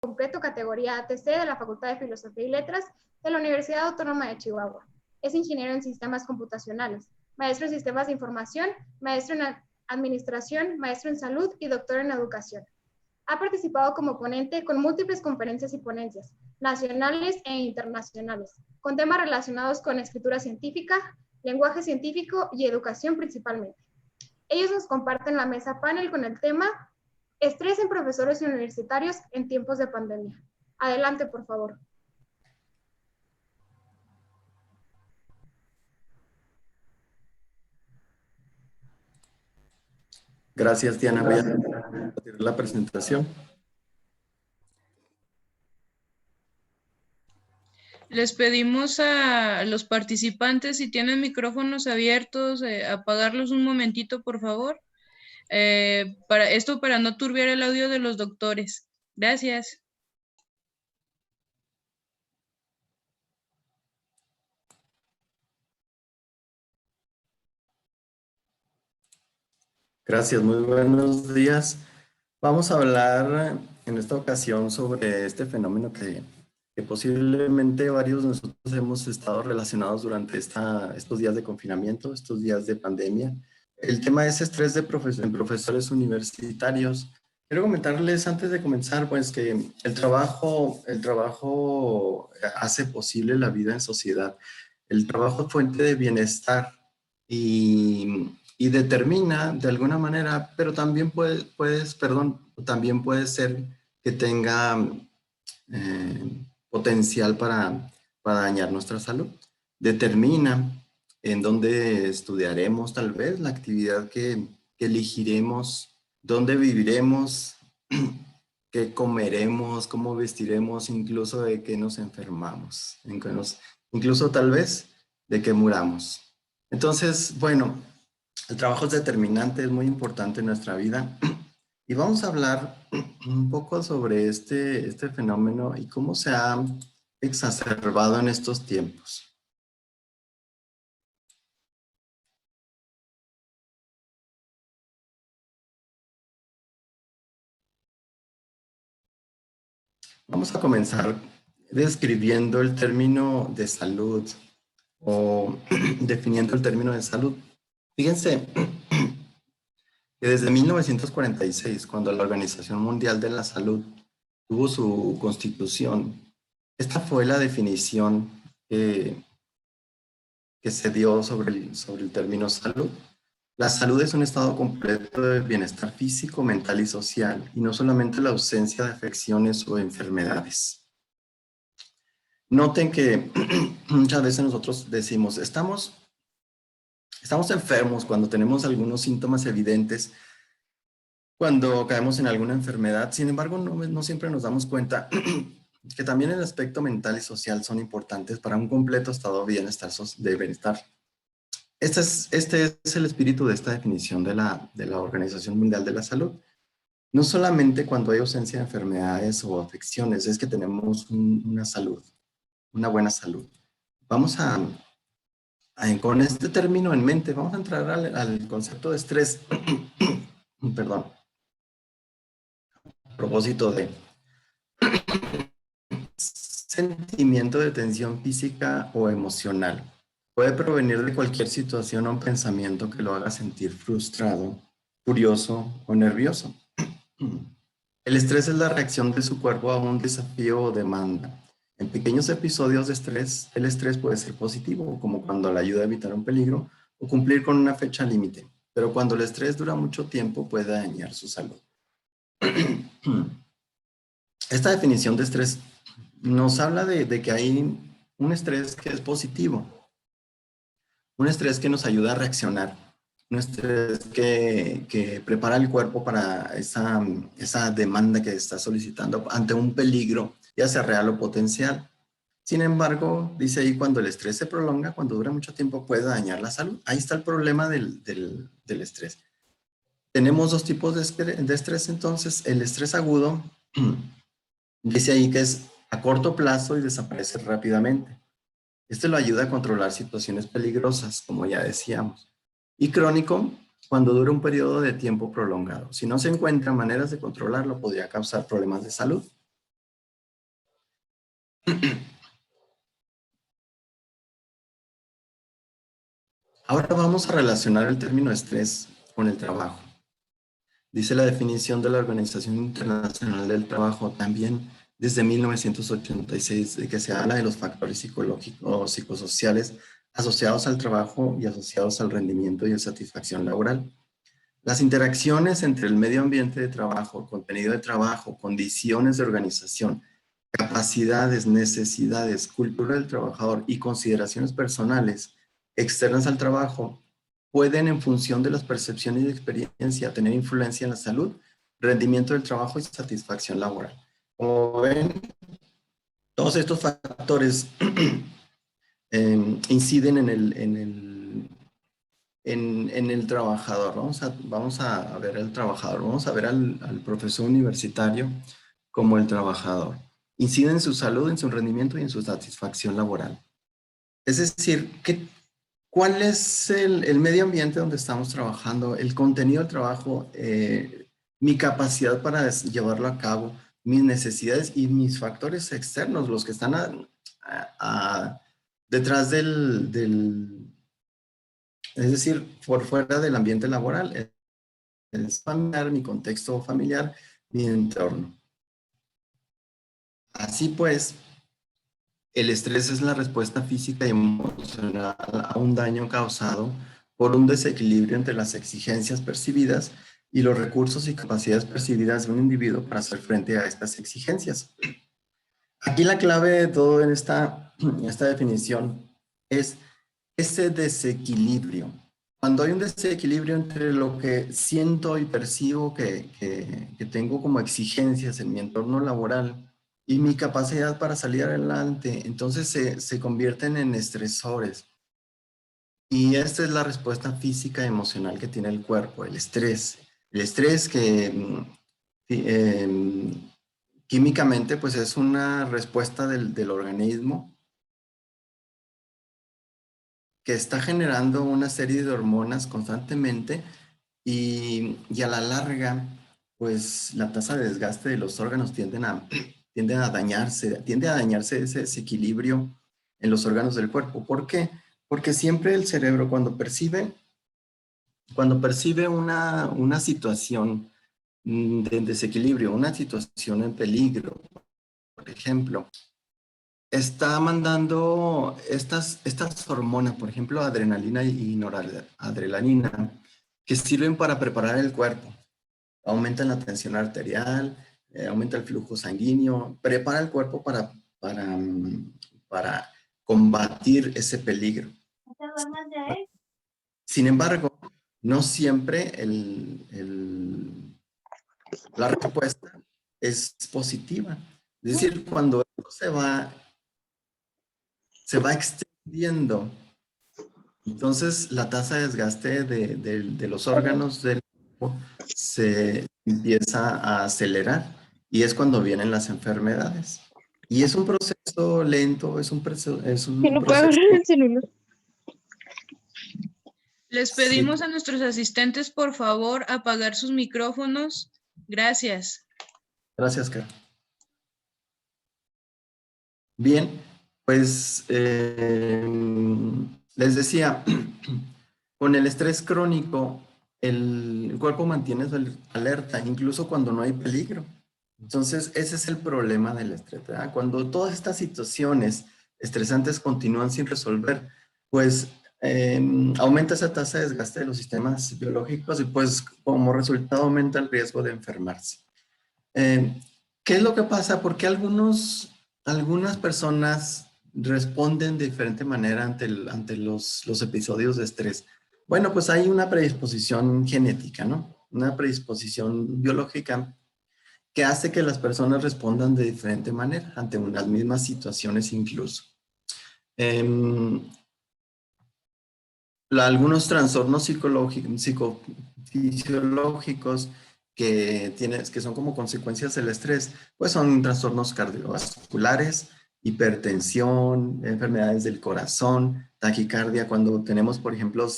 completo categoría ATC de la Facultad de Filosofía y Letras de la Universidad Autónoma de Chihuahua. Es ingeniero en sistemas computacionales, maestro en sistemas de información, maestro en administración, maestro en salud y doctor en educación. Ha participado como ponente con múltiples conferencias y ponencias, nacionales e internacionales, con temas relacionados con escritura científica, lenguaje científico y educación principalmente. Ellos nos comparten la mesa panel con el tema Estrés en profesores universitarios en tiempos de pandemia. Adelante, por favor. Gracias, Diana. Voy a hacer la presentación. Les pedimos a los participantes, si tienen micrófonos abiertos, apagarlos un momentito, por favor. Para no turbiar el audio de los doctores. Gracias. Gracias, muy buenos días. Vamos a hablar en esta ocasión sobre este fenómeno que posiblemente varios de nosotros hemos estado relacionados durante estos días de confinamiento, estos días de pandemia. El tema es estrés en profesores universitarios. Quiero comentarles antes de comenzar, pues, que el trabajo hace posible la vida en sociedad. El trabajo es fuente de bienestar y determina de alguna manera, pero también también puede ser que tenga potencial para dañar nuestra salud. Determina en dónde estudiaremos tal vez, la actividad que elegiremos, dónde viviremos, qué comeremos, cómo vestiremos, incluso de qué nos enfermamos, incluso tal vez de qué muramos. Entonces, bueno, el trabajo es determinante, es muy importante en nuestra vida. Y vamos a hablar un poco sobre este fenómeno y cómo se ha exacerbado en estos tiempos. Vamos a comenzar describiendo el término de salud o definiendo el término de salud. Fíjense que desde 1946, cuando la Organización Mundial de la Salud tuvo su constitución, esta fue la definición que se dio sobre el término salud. La salud es un estado completo de bienestar físico, mental y social, y no solamente la ausencia de afecciones o enfermedades. Noten que muchas veces nosotros decimos, estamos enfermos cuando tenemos algunos síntomas evidentes, cuando caemos en alguna enfermedad. Sin embargo, no siempre nos damos cuenta que también el aspecto mental y social son importantes para un completo estado de bienestar. Este es el espíritu de esta definición de la Organización Mundial de la Salud. No solamente cuando hay ausencia de enfermedades o afecciones, es que tenemos una salud, una buena salud. Vamos con este término en mente, vamos a entrar al concepto de estrés. Perdón. A propósito de sentimiento de tensión física o emocional. Puede provenir de cualquier situación o pensamiento que lo haga sentir frustrado, furioso o nervioso. El estrés es la reacción de su cuerpo a un desafío o demanda. En pequeños episodios de estrés, el estrés puede ser positivo, como cuando le ayuda a evitar un peligro o cumplir con una fecha límite. Pero cuando el estrés dura mucho tiempo, puede dañar su salud. Esta definición de estrés nos habla de que hay un estrés que es positivo, un estrés que nos ayuda a reaccionar, un estrés que prepara el cuerpo para esa demanda que está solicitando ante un peligro, ya sea real o potencial. Sin embargo, dice ahí, cuando el estrés se prolonga, cuando dura mucho tiempo, puede dañar la salud. Ahí está el problema del estrés. Tenemos dos tipos de estrés, entonces. El estrés agudo, dice ahí que es a corto plazo y desaparece rápidamente. Este lo ayuda a controlar situaciones peligrosas, como ya decíamos. Y crónico, cuando dura un periodo de tiempo prolongado. Si no se encuentran maneras de controlarlo, podría causar problemas de salud. Ahora vamos a relacionar el término estrés con el trabajo. Dice la definición de la Organización Internacional del Trabajo también desde 1986 de que se habla de los factores psicológicos, psicosociales asociados al trabajo y asociados al rendimiento y a satisfacción laboral. Las interacciones entre el medio ambiente de trabajo, contenido de trabajo, condiciones de organización, capacidades, necesidades, cultura del trabajador y consideraciones personales externas al trabajo pueden, en función de las percepciones y experiencia, tener influencia en la salud, rendimiento del trabajo y satisfacción laboral. Como ven, todos estos factores inciden en el trabajador. Vamos a ver al trabajador, vamos a ver al profesor universitario como el trabajador. Incide en su salud, en su rendimiento y en su satisfacción laboral. Es decir, ¿cuál es el medio ambiente donde estamos trabajando? El contenido del trabajo, mi capacidad para llevarlo a cabo, mis necesidades y mis factores externos, los que están detrás es decir, por fuera del ambiente laboral, es familiar, mi contexto familiar, mi entorno. Así pues, el estrés es la respuesta física y emocional a un daño causado por un desequilibrio entre las exigencias percibidas y los recursos y capacidades percibidas de un individuo para hacer frente a estas exigencias. Aquí la clave de todo en esta definición es ese desequilibrio. Cuando hay un desequilibrio entre lo que siento y percibo que tengo como exigencias en mi entorno laboral y mi capacidad para salir adelante, entonces se convierten en estresores. Y esta es la respuesta física y emocional que tiene el cuerpo, el estrés. El estrés que químicamente pues es una respuesta del organismo que está generando una serie de hormonas constantemente y a la larga, pues la tasa de desgaste de los órganos tiende a dañarse ese desequilibrio en los órganos del cuerpo. ¿Por qué? Porque siempre el cerebro cuando percibe una situación de desequilibrio, una situación en peligro, por ejemplo, está mandando estas hormonas, por ejemplo, adrenalina y noradrenalina, que sirven para preparar el cuerpo. Aumentan la tensión arterial, aumenta el flujo sanguíneo, prepara el cuerpo para combatir ese peligro. Sin embargo, no siempre la respuesta es positiva. Es decir, cuando esto se va extendiendo, entonces la tasa de desgaste de los órganos del cuerpo se empieza a acelerar y es cuando vienen las enfermedades. Y es un proceso lento, es un proceso. Les pedimos a nuestros asistentes, por favor, apagar sus micrófonos. Gracias. Gracias, Karen. Bien, pues les decía, con el estrés crónico, el cuerpo mantiene su alerta, incluso cuando no hay peligro. Entonces, ese es el problema del estrés, ¿verdad? Cuando todas estas situaciones estresantes continúan sin resolver, pues aumenta esa tasa de desgaste de los sistemas biológicos y pues como resultado aumenta el riesgo de enfermarse. ¿Qué es lo que pasa? Porque algunas personas responden de diferente manera ante los episodios de estrés. Bueno, pues hay una predisposición genética, ¿no? Una predisposición biológica que hace que las personas respondan de diferente manera ante las mismas situaciones incluso. Algunos trastornos psicofisiológicos que son como consecuencias del estrés, pues son trastornos cardiovasculares, hipertensión, enfermedades del corazón, taquicardia, cuando tenemos, por ejemplo,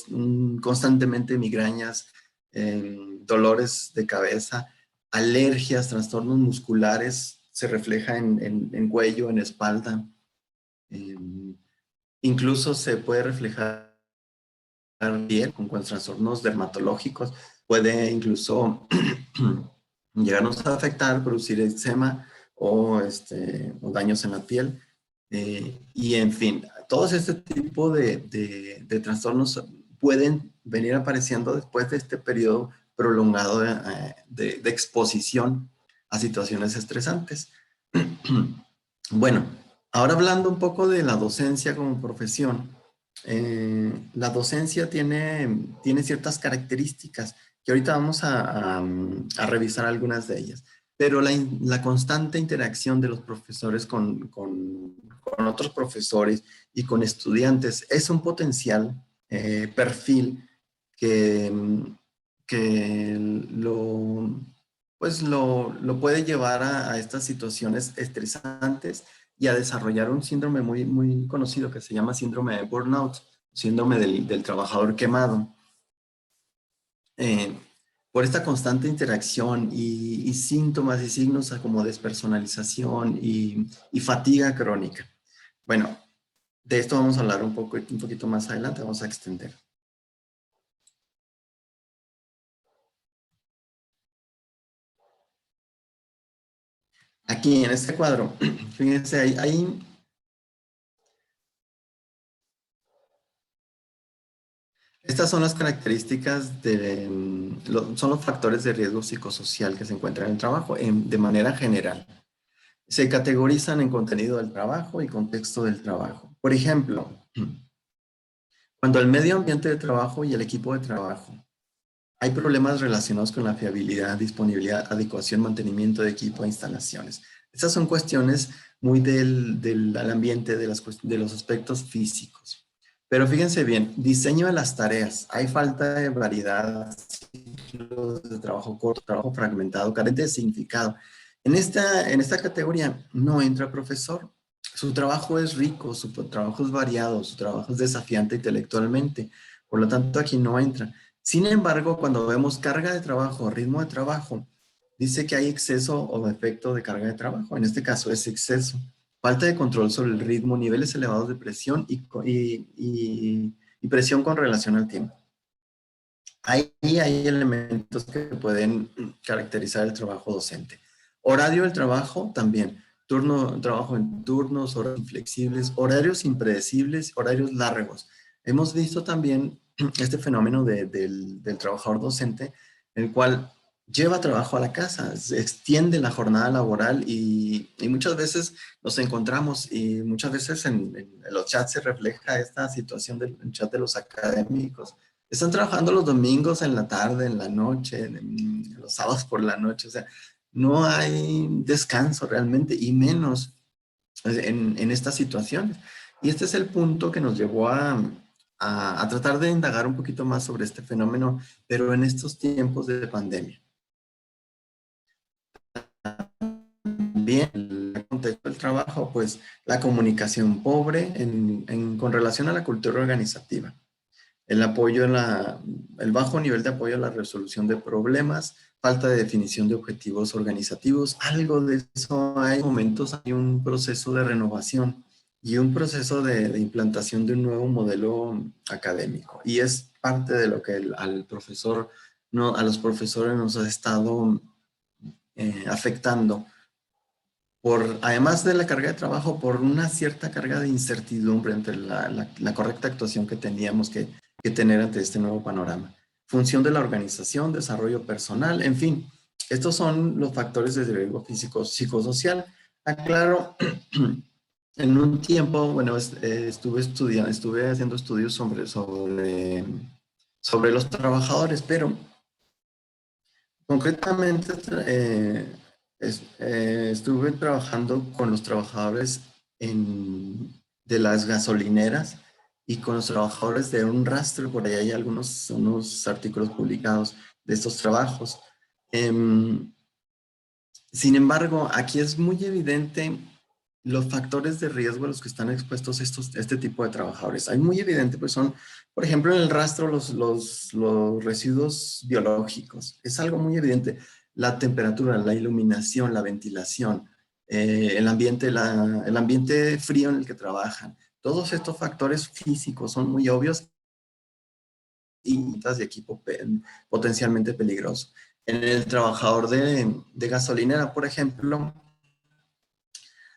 constantemente migrañas, dolores de cabeza, alergias, trastornos musculares, se refleja en cuello, en espalda. Incluso se puede reflejar en piel con trastornos dermatológicos. Puede incluso llegarnos a afectar, producir eczema o daños en la piel. Y en fin, todos este tipo de trastornos pueden venir apareciendo después de este periodo prolongado de exposición a situaciones estresantes. Bueno, ahora hablando un poco de la docencia como profesión, la docencia tiene ciertas características que ahorita vamos a revisar algunas de ellas, pero la constante interacción de los profesores con otros profesores y con estudiantes es un potencial perfil que lo puede llevar a estas situaciones estresantes y a desarrollar un síndrome muy, muy conocido que se llama síndrome de burnout, síndrome del trabajador quemado. Por esta constante interacción y síntomas y signos como despersonalización y fatiga crónica. Bueno, de esto vamos a hablar un poquito más adelante, vamos a extender. Aquí en este cuadro, fíjense, estas son las características son los factores de riesgo psicosocial que se encuentran en el trabajo de manera general. Se categorizan en contenido del trabajo y contexto del trabajo. Por ejemplo, cuando el medio ambiente de trabajo y el equipo de trabajo hay problemas relacionados con la fiabilidad, disponibilidad, adecuación, mantenimiento de equipo e instalaciones. Estas son cuestiones muy del ambiente, de los aspectos físicos. Pero fíjense bien, diseño de las tareas. Hay falta de variedad, ciclos de trabajo corto, trabajo fragmentado, carente de significado. En esta categoría no entra profesor. Su trabajo es rico, su trabajo es variado, su trabajo es desafiante intelectualmente. Por lo tanto, aquí no entra. Sin embargo, cuando vemos carga de trabajo, ritmo de trabajo, dice que hay exceso o efecto de carga de trabajo. En este caso es exceso. Falta de control sobre el ritmo, niveles elevados de presión y presión con relación al tiempo. Ahí hay elementos que pueden caracterizar el trabajo docente. Horario del trabajo también. Trabajo en turnos, horas inflexibles, horarios impredecibles, horarios largos. Hemos visto también este fenómeno del trabajador docente, el cual lleva trabajo a la casa, se extiende la jornada laboral y muchas veces nos encontramos y muchas veces en los chats se refleja esta situación del chat de los académicos. Están trabajando los domingos en la tarde, en la noche, los sábados por la noche, o sea, no hay descanso realmente y menos en estas situaciones. Y este es el punto que nos llevó a tratar de indagar un poquito más sobre este fenómeno, pero en estos tiempos de pandemia. Bien, el contexto del trabajo, pues la comunicación pobre con relación a la cultura organizativa. El bajo nivel de apoyo a la resolución de problemas, falta de definición de objetivos organizativos, algo de eso hay momentos, hay un proceso de renovación y un proceso de implantación de un nuevo modelo académico. Y es parte de lo que a los profesores nos ha estado afectando además de la carga de trabajo, por una cierta carga de incertidumbre entre la correcta actuación que teníamos que tener ante este nuevo panorama. Función de la organización, desarrollo personal, en fin, estos son los factores de riesgo psicosocial. Aclaro, en un tiempo, bueno, estuve haciendo estudios sobre los trabajadores, pero concretamente estuve trabajando con los trabajadores de las gasolineras y con los trabajadores de un rastro. Por ahí hay unos artículos publicados de estos trabajos. Sin embargo, aquí es muy evidente los factores de riesgo a los que están expuestos este tipo de trabajadores. Hay muy evidente, pues son, por ejemplo, en el rastro los residuos biológicos. Es algo muy evidente. La temperatura, la iluminación, la ventilación, el ambiente frío en el que trabajan. Todos estos factores físicos son muy obvios y de equipo potencialmente peligroso. En el trabajador de gasolinera, por ejemplo,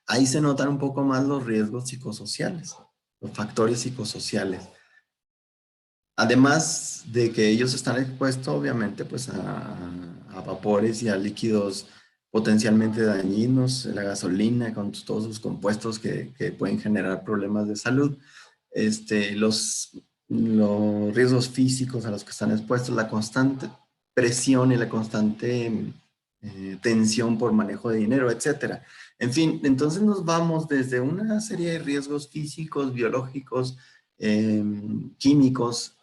ahí se notan un poco más los riesgos psicosociales, los factores psicosociales. Además de que ellos están expuestos, obviamente, pues a vapores y a líquidos potencialmente dañinos, la gasolina con todos sus compuestos que pueden generar problemas de salud, los riesgos físicos a los que están expuestos, la constante presión y la constante tensión por manejo de dinero, etcétera. En fin, entonces nos vamos desde una serie de riesgos físicos, biológicos, químicos,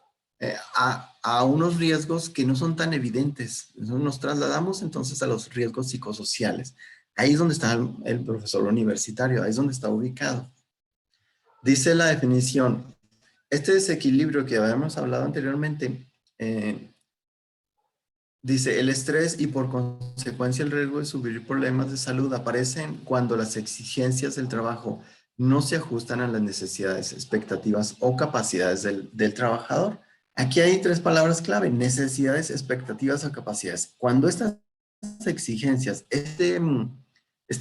a unos riesgos que no son tan evidentes. Entonces nos trasladamos entonces a los riesgos psicosociales. Ahí es donde está el profesor universitario, ahí es donde está ubicado. Dice la definición, este desequilibrio que habíamos hablado anteriormente, dice, el estrés y por consecuencia el riesgo de sufrir problemas de salud aparecen cuando las exigencias del trabajo no se ajustan a las necesidades, expectativas o capacidades del trabajador. Aquí hay tres palabras clave: necesidades, expectativas o capacidades. Cuando estas exigencias, este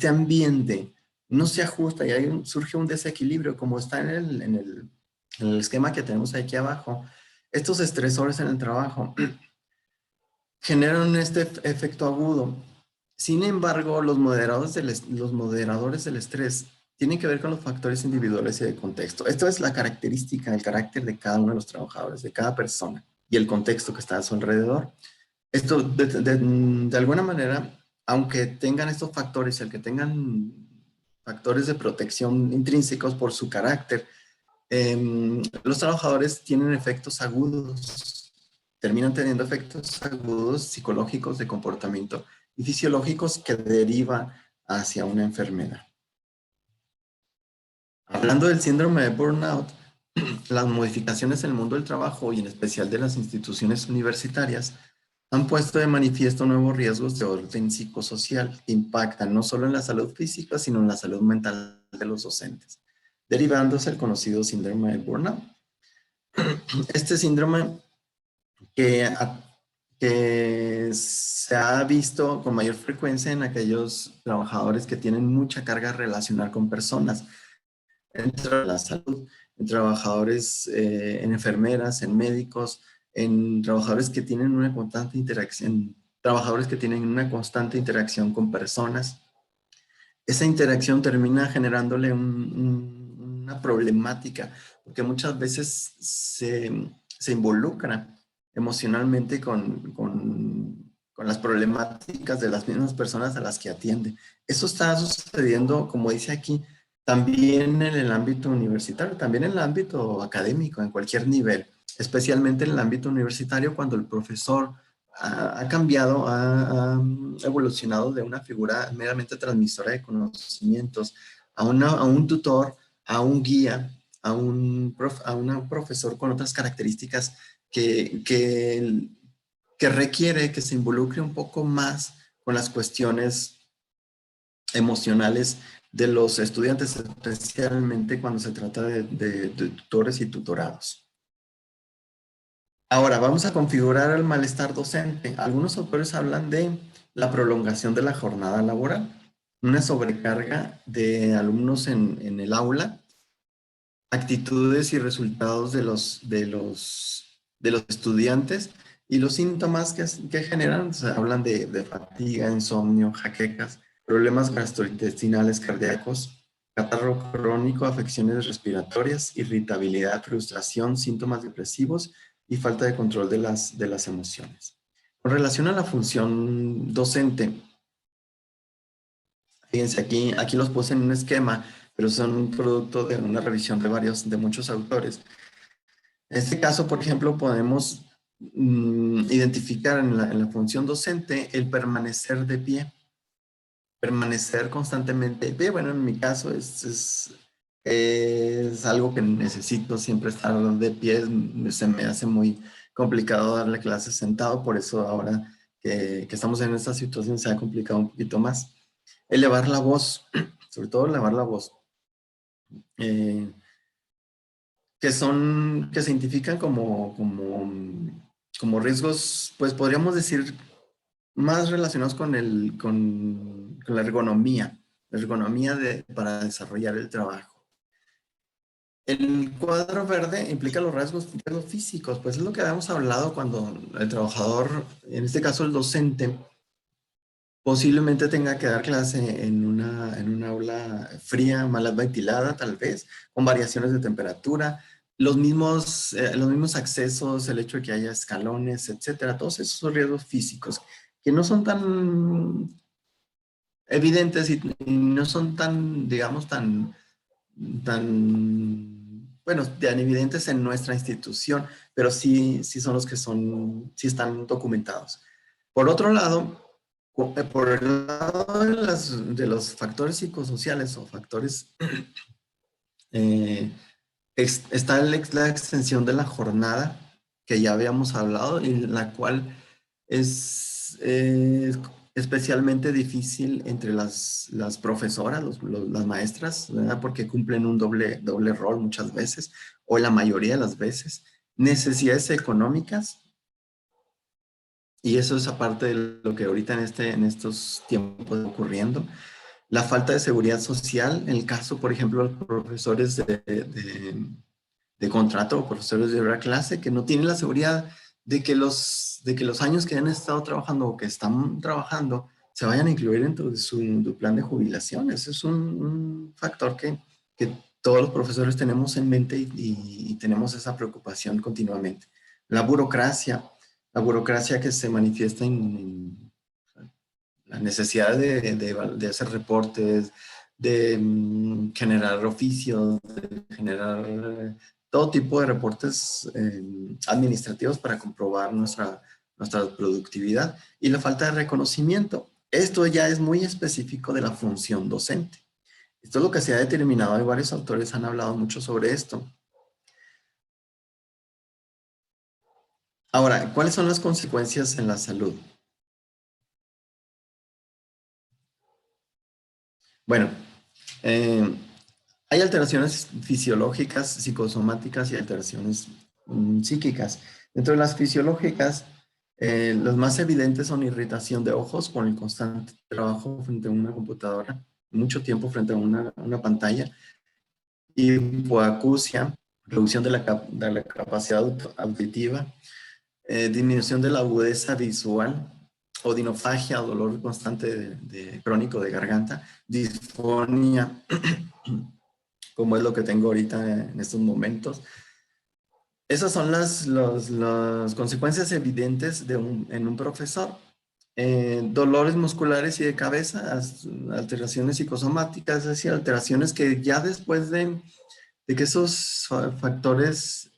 ambiente no se ajusta y surge un desequilibrio, como está en el esquema que tenemos aquí abajo, estos estresores en el trabajo generan este efecto agudo. Sin embargo, los moderadores del estrés tienen que ver con los factores individuales y de contexto. Esto es la característica, el carácter de cada uno de los trabajadores, de cada persona y el contexto que está a su alrededor. Esto, de alguna manera, aunque tengan estos factores, el que tengan factores de protección intrínsecos por su carácter, los trabajadores tienen efectos agudos, terminan teniendo efectos agudos psicológicos de comportamiento y fisiológicos que derivan hacia una enfermedad. Hablando del síndrome de burnout, las modificaciones en el mundo del trabajo y en especial de las instituciones universitarias han puesto de manifiesto nuevos riesgos de orden psicosocial que impactan no solo en la salud física, sino en la salud mental de los docentes, derivándose el conocido síndrome de burnout. Este síndrome que se ha visto con mayor frecuencia en aquellos trabajadores que tienen mucha carga relacional con personas, entre la salud, en trabajadores, en enfermeras, en médicos, en trabajadores que tienen una constante interacción con personas. Esa interacción termina generándole una problemática, porque muchas veces se involucra emocionalmente con las problemáticas de las mismas personas a las que atiende. Eso está sucediendo, como dice aquí, también en el ámbito universitario, también en el ámbito académico, en cualquier nivel, especialmente en el ámbito universitario, cuando el profesor ha cambiado, ha evolucionado de una figura meramente transmisora de conocimientos a un tutor, a un guía, a un profesor con otras características que requiere que se involucre un poco más con las cuestiones emocionales de los estudiantes, especialmente cuando se trata de tutores y tutorados. Ahora, vamos a configurar el malestar docente. Algunos autores hablan de la prolongación de la jornada laboral, una sobrecarga de alumnos en el aula, actitudes y resultados de los estudiantes y los síntomas que generan. Se hablan de fatiga, insomnio, jaquecas, problemas gastrointestinales, cardíacos, catarro crónico, afecciones respiratorias, irritabilidad, frustración, síntomas depresivos y falta de control de las emociones. Con relación a la función docente, fíjense, aquí los puse en un esquema, pero son un producto de una revisión de muchos autores. En este caso, por ejemplo, podemos identificar en la función docente el permanecer de pie, permanecer constantemente de pie. Bueno, en mi caso es algo que necesito siempre estar de pie, se me hace muy complicado darle clases sentado, por eso ahora que estamos en esta situación se ha complicado un poquito más. Elevar la voz, sobre todo elevar la voz, eh, que se identifican como riesgos, pues podríamos decir, más relacionados con la ergonomía para desarrollar el trabajo. El cuadro verde implica los rasgos físicos, pues es lo que habíamos hablado cuando el trabajador, en este caso el docente, posiblemente tenga que dar clase en una aula fría, mal ventilada tal vez, con variaciones de temperatura, los mismos accesos, el hecho de que haya escalones, etcétera, todos esos son riesgos físicos que no son tan evidentes y no son tan, digamos, bueno, tan evidentes en nuestra institución, pero sí son los que sí están documentados. Por otro lado, por el lado de los factores psicosociales o factores, eh, está la extensión de la jornada, que ya habíamos hablado, y la cual es especialmente difícil entre las profesoras, las maestras, ¿verdad? Porque cumplen un doble rol muchas veces, o la mayoría de las veces. Necesidades económicas, y eso es aparte de lo que ahorita en estos tiempos está ocurriendo. La falta de seguridad social, en el caso, por ejemplo, de los profesores de contrato o profesores de hora clase que no tienen la seguridad de que los años que han estado trabajando o que están trabajando se vayan a incluir dentro de su plan de jubilación. Ese es un factor que todos los profesores tenemos en mente y tenemos esa preocupación continuamente. La burocracia que se manifiesta en la necesidad de hacer reportes, de generar oficios, de generar todo tipo de reportes administrativos para comprobar nuestra productividad y la falta de reconocimiento. Esto ya es muy específico de la función docente. Esto es lo que se ha determinado y varios autores han hablado mucho sobre esto. Ahora, ¿cuáles son las consecuencias en la salud? Bueno, eh, hay alteraciones fisiológicas, psicosomáticas y alteraciones psíquicas. Dentro de las fisiológicas, las más evidentes son irritación de ojos por el constante trabajo frente a una computadora, mucho tiempo frente a una pantalla, hipoacusia, reducción de la capacidad auditiva, disminución de la agudeza visual, odinofagia, dolor constante crónico de garganta, disfonía, como es lo que tengo ahorita en estos momentos. Esas son las consecuencias evidentes en un profesor. Dolores musculares y de cabeza, alteraciones psicosomáticas, es decir, alteraciones que ya después de que esos factores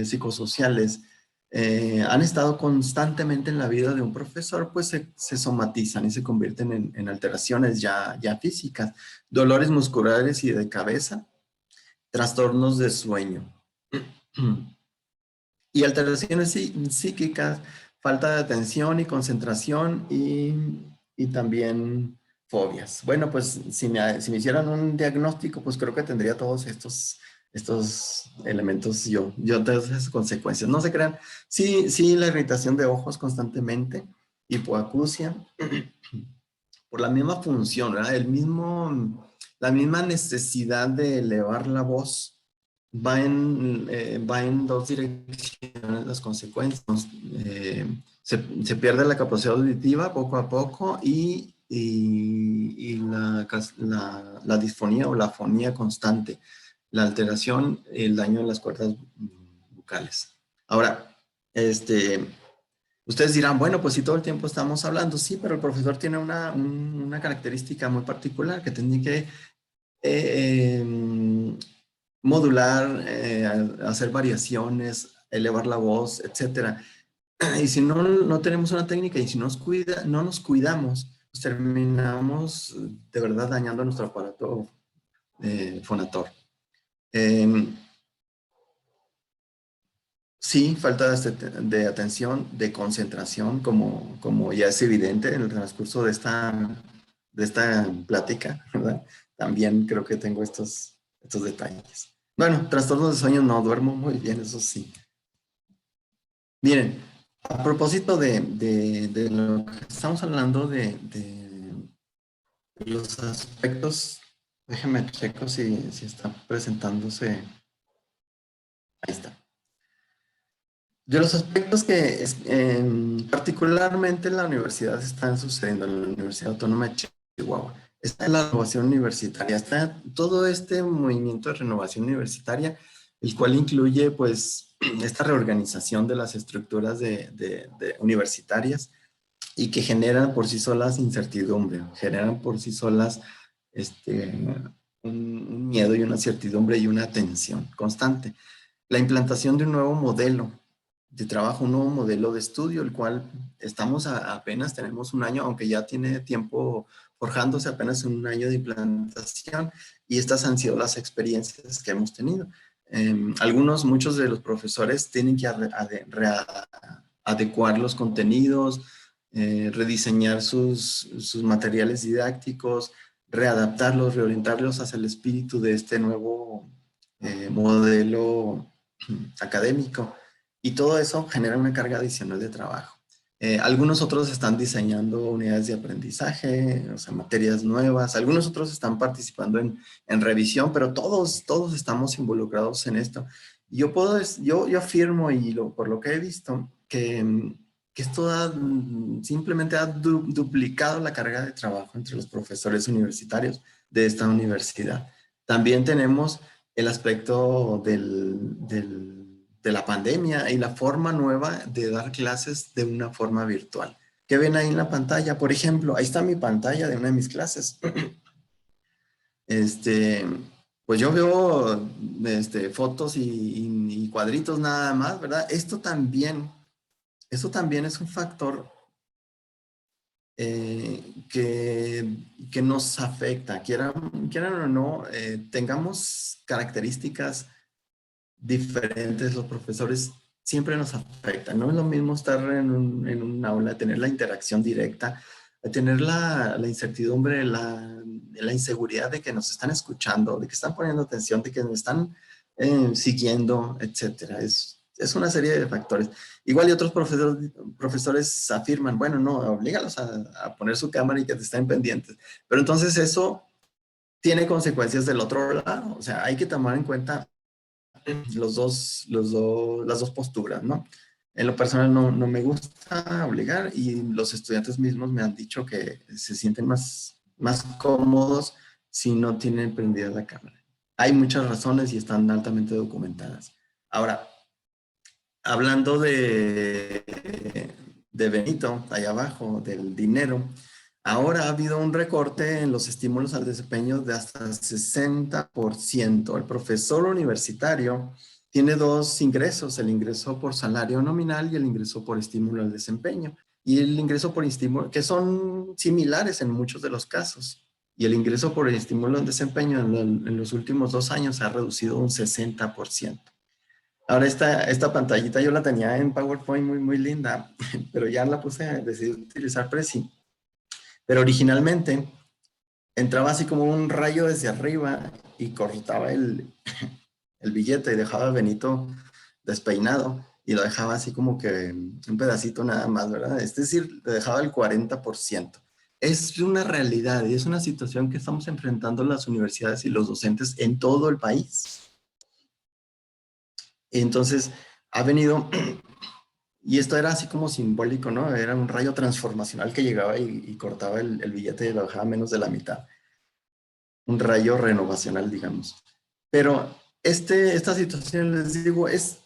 psicosociales han estado constantemente en la vida de un profesor, pues se somatizan y se convierten en alteraciones ya físicas. Dolores musculares y de cabeza, trastornos de sueño. Y alteraciones psíquicas, falta de atención y concentración y también fobias. Bueno, pues si me hicieran un diagnóstico, pues creo que tendría todos estos elementos todas esas consecuencias. No se crean. Sí, la irritación de ojos constantemente, hipoacusia, por la misma función, ¿verdad? La misma necesidad de elevar la voz va en dos direcciones las consecuencias. Se pierde la capacidad auditiva poco a poco y la disfonía o la afonía constante, la alteración, el daño en las cuerdas vocales. Ahora, ustedes dirán, bueno, pues si todo el tiempo estamos hablando, sí, pero el profesor tiene una característica muy particular que tiene que modular, hacer variaciones, elevar la voz, etcétera. Y si no tenemos una técnica y si no nos cuidamos, pues terminamos de verdad dañando nuestro aparato fonator. Sí, falta de atención, de concentración, como ya es evidente en el transcurso de esta plática, ¿verdad? También creo que tengo estos detalles. Bueno, trastornos de sueño no, duermo muy bien, eso sí. Miren, a propósito de lo que estamos hablando de los aspectos, déjenme checo si está presentándose. Ahí está. De los aspectos que particularmente en la universidad están sucediendo, en la Universidad Autónoma de Chihuahua, está la renovación universitaria, está todo este movimiento de renovación universitaria, el cual incluye pues esta reorganización de las estructuras de universitarias y que generan por sí solas incertidumbre, generan por sí solas un miedo y una certidumbre y una tensión constante. La implantación de un nuevo modelo de trabajo, un nuevo modelo de estudio, el cual estamos apenas, tenemos un año, aunque ya tiene tiempo forjándose, apenas un año de implantación, y estas han sido las experiencias que hemos tenido. Muchos de los profesores tienen que adecuar los contenidos, rediseñar sus materiales didácticos, readaptarlos, reorientarlos hacia el espíritu de este nuevo modelo académico, y todo eso genera una carga adicional de trabajo. Algunos otros están diseñando unidades de aprendizaje, o sea, materias nuevas, algunos otros están participando en revisión, pero todos estamos involucrados en esto. Yo afirmo, y por lo que he visto, que esto simplemente ha duplicado la carga de trabajo entre los profesores universitarios de esta universidad. También tenemos el aspecto de la pandemia y la forma nueva de dar clases de una forma virtual. ¿Qué ven ahí en la pantalla? Por ejemplo, ahí está mi pantalla de una de mis clases. Pues yo veo fotos y cuadritos nada más, ¿verdad? Esto también es un factor que nos afecta, quieran o no, tengamos características diferentes, los profesores siempre nos afectan. No es lo mismo estar en un aula, tener la interacción directa, tener la incertidumbre, la inseguridad de que nos están escuchando, de que están poniendo atención, de que nos están siguiendo, etcétera. Es una serie de factores. Igual y otros profesores afirman, bueno, no, oblígalos a poner su cámara y que te estén pendientes. Pero entonces eso tiene consecuencias del otro lado. O sea, hay que tomar en cuenta las dos posturas, ¿no? En lo personal no me gusta obligar, y los estudiantes mismos me han dicho que se sienten más cómodos si no tienen prendida la cámara. Hay muchas razones y están altamente documentadas. Ahora, hablando de Benito, allá abajo, del dinero, ahora ha habido un recorte en los estímulos al desempeño de hasta 60%. El profesor universitario tiene dos ingresos, el ingreso por salario nominal y el ingreso por estímulo al desempeño. Y el ingreso por estímulo, que son similares en muchos de los casos. Y el ingreso por estímulo al desempeño en los últimos 2 años ha reducido un 60%. Ahora esta pantallita yo la tenía en PowerPoint muy linda, pero ya la decidí utilizar Prezi. Pero originalmente entraba así como un rayo desde arriba y cortaba el billete y dejaba a Benito despeinado y lo dejaba así como que un pedacito nada más, ¿verdad? Es decir, le dejaba el 40%. Es una realidad y es una situación que estamos enfrentando las universidades y los docentes en todo el país. Entonces, ha venido, y esto era así como simbólico, ¿no? Era un rayo transformacional que llegaba y cortaba el billete y lo dejaba menos de la mitad. Un rayo renovacional, digamos. Pero esta situación, les digo, es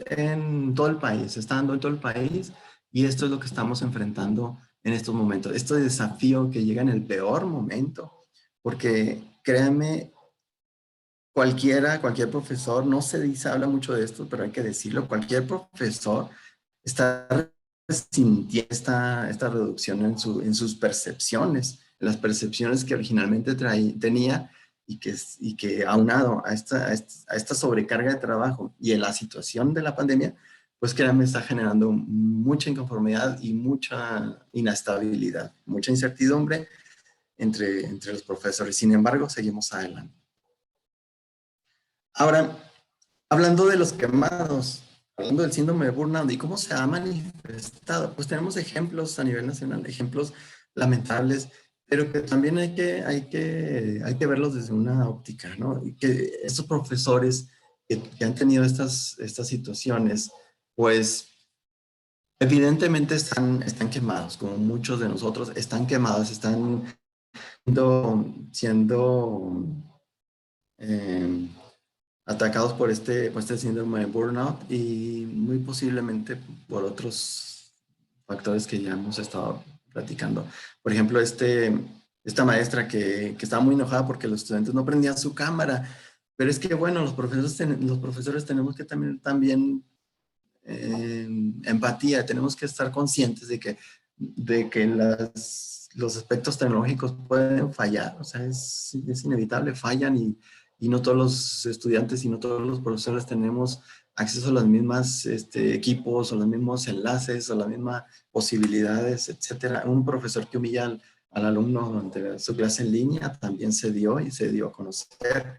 en todo el país, está dando en todo el país, y esto es lo que estamos enfrentando en estos momentos. Este desafío que llega en el peor momento, porque créanme, cualquier profesor, no se dice, habla mucho de esto, pero hay que decirlo, cualquier profesor está sintiendo esta reducción en sus percepciones, en las percepciones que originalmente tenía, y que aunado a esta sobrecarga de trabajo y en la situación de la pandemia, pues créanme, está generando mucha inconformidad y mucha inestabilidad, mucha incertidumbre entre los profesores. Sin embargo, seguimos adelante. Ahora, hablando de los quemados, hablando del síndrome de burnout y cómo se ha manifestado, pues tenemos ejemplos a nivel nacional, ejemplos lamentables, pero que también hay que verlos desde una óptica, ¿no? Y que estos profesores que han tenido estas situaciones, pues evidentemente están quemados, como muchos de nosotros están quemados, están siendo eh, atacados por este síndrome de burnout y muy posiblemente por otros factores que ya hemos estado platicando. Por ejemplo, esta maestra que estaba muy enojada porque los estudiantes no prendían su cámara, pero es que bueno, los profesores tenemos que también empatía, tenemos que estar conscientes de que los aspectos tecnológicos pueden fallar, o sea, es inevitable, fallan y no todos los estudiantes y no todos los profesores tenemos acceso a los mismos equipos o los mismos enlaces o las mismas posibilidades, etcétera. Un profesor que humilla al alumno durante su clase en línea también se dio a conocer,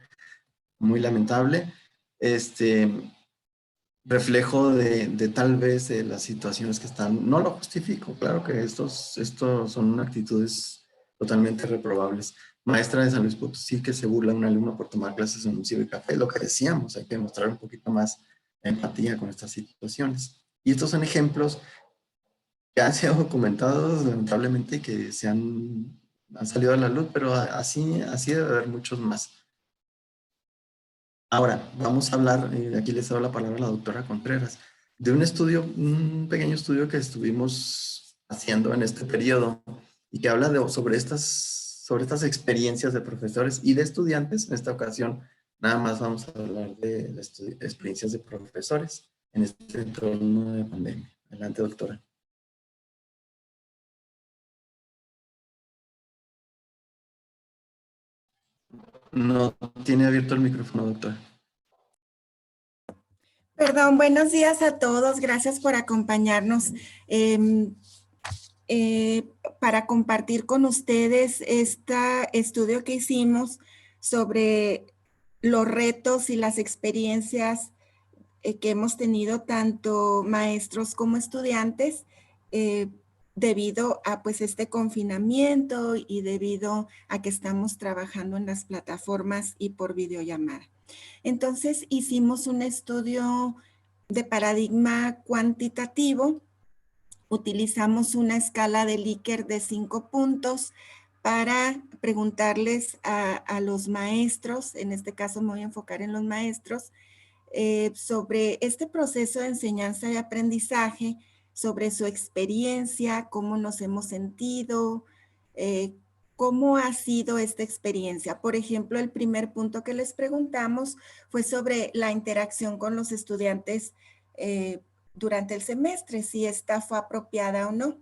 muy lamentable. Reflejo de tal vez las situaciones que están, no lo justifico, claro que estos son actitudes totalmente reprobables. Maestra de San Luis Potosí que se burla de un alumno por tomar clases en un cibercafé, lo que decíamos, hay que mostrar un poquito más empatía con estas situaciones. Y estos son ejemplos que han sido documentados lamentablemente que han salido a la luz, pero así debe haber muchos más. Ahora, vamos a hablar, aquí les doy la palabra a la doctora Contreras, de un pequeño estudio que estuvimos haciendo en este periodo y que habla sobre estas experiencias de profesores y de estudiantes. En esta ocasión, nada más vamos a hablar de experiencias de profesores en este entorno de pandemia. Adelante, doctora. No tiene abierto el micrófono, doctora. Perdón, buenos días a todos. Gracias por acompañarnos para compartir con ustedes este estudio que hicimos sobre los retos y las experiencias que hemos tenido tanto maestros como estudiantes debido a pues este confinamiento y debido a que estamos trabajando en las plataformas y por videollamada. Entonces hicimos un estudio de paradigma cuantitativo. Utilizamos una escala de Likert de 5 puntos para preguntarles a los maestros, en este caso me voy a enfocar en los maestros, sobre este proceso de enseñanza y aprendizaje, sobre su experiencia, cómo nos hemos sentido, ¿cómo ha sido esta experiencia? Por ejemplo, el primer punto que les preguntamos fue sobre la interacción con los estudiantes durante el semestre, si esta fue apropiada o no.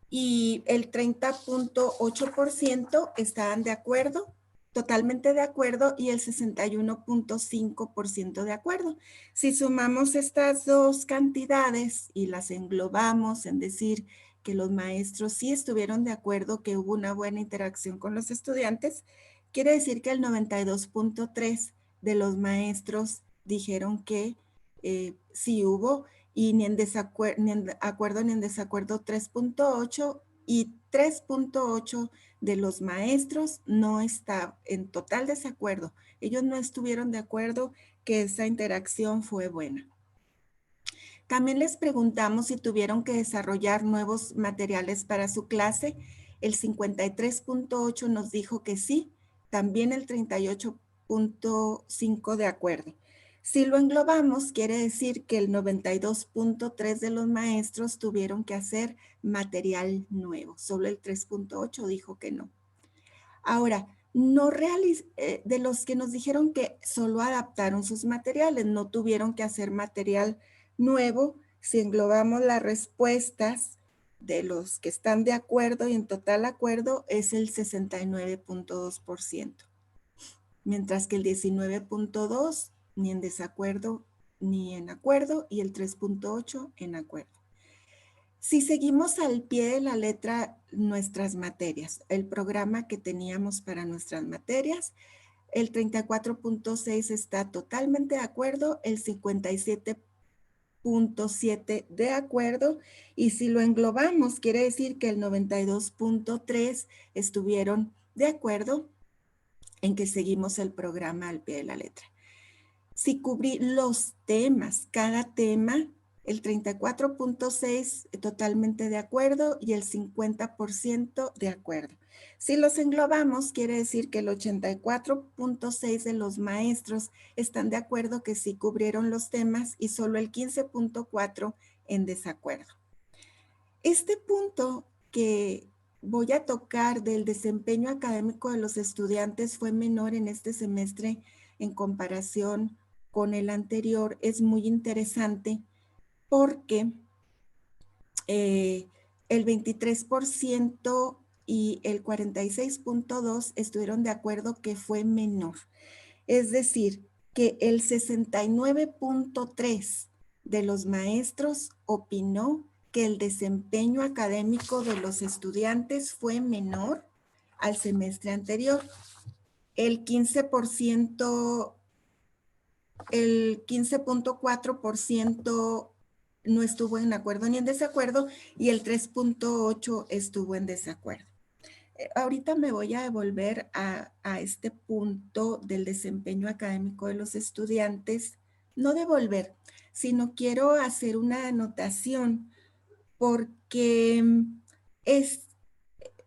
Y el 30.8% estaban de acuerdo, totalmente de acuerdo, y el 61.5% de acuerdo. Si sumamos estas dos cantidades y las englobamos en decir que los maestros sí estuvieron de acuerdo, que hubo una buena interacción con los estudiantes, quiere decir que el 92.3% de los maestros dijeron que sí hubo, y ni en acuerdo ni en desacuerdo 3.8%, y 3.8% de los maestros no está en total desacuerdo. Ellos no estuvieron de acuerdo que esa interacción fue buena. También les preguntamos si tuvieron que desarrollar nuevos materiales para su clase. El 53.8% nos dijo que sí, también el 38.5% de acuerdo. Si lo englobamos, quiere decir que el 92.3% de los maestros tuvieron que hacer material nuevo. Solo el 3.8% dijo que no. Ahora, de los que nos dijeron que solo adaptaron sus materiales, no tuvieron que hacer material nuevo, si englobamos las respuestas de los que están de acuerdo y en total acuerdo, es el 69.2%. Mientras que el 19.2% ni en desacuerdo ni en acuerdo y el 3.8 en acuerdo. Si seguimos al pie de la letra nuestras materias, el programa que teníamos para nuestras materias, el 34.6 está totalmente de acuerdo, el 57.7 de acuerdo, y si lo englobamos, quiere decir que el 92.3 estuvieron de acuerdo en que seguimos el programa al pie de la letra. Si cubrí los temas, cada tema, el 34.6 totalmente de acuerdo y el 50% de acuerdo. Si los englobamos, quiere decir que el 84.6 de los maestros están de acuerdo que sí cubrieron los temas y solo el 15.4 en desacuerdo. Este punto que voy a tocar del desempeño académico de los estudiantes fue menor en este semestre en comparación con el anterior. Es muy interesante porque el 23% y el 46.2% estuvieron de acuerdo que fue menor. Es decir, que el 69.3% de los maestros opinó que el desempeño académico de los estudiantes fue menor al semestre anterior. El 15.4% no estuvo en acuerdo ni en desacuerdo y el 3.8% estuvo en desacuerdo. Ahorita me voy a devolver a este punto del desempeño académico de los estudiantes. No devolver, sino quiero hacer una anotación porque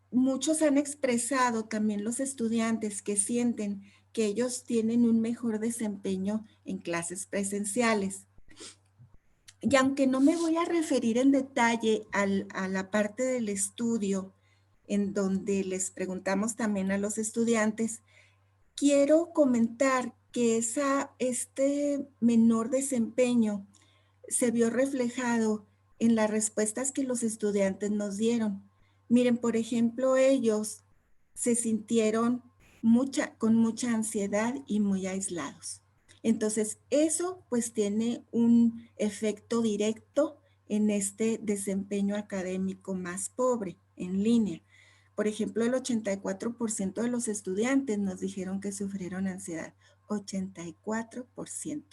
muchos han expresado, también los estudiantes, que sienten que ellos tienen un mejor desempeño en clases presenciales. Y aunque no me voy a referir en detalle a la parte del estudio, en donde les preguntamos también a los estudiantes, quiero comentar que este menor desempeño se vio reflejado en las respuestas que los estudiantes nos dieron. Miren, por ejemplo, ellos se sintieron con mucha ansiedad y muy aislados. Entonces, eso pues tiene un efecto directo en este desempeño académico más pobre en línea. Por ejemplo, el 84% de los estudiantes nos dijeron que sufrieron ansiedad. 84%.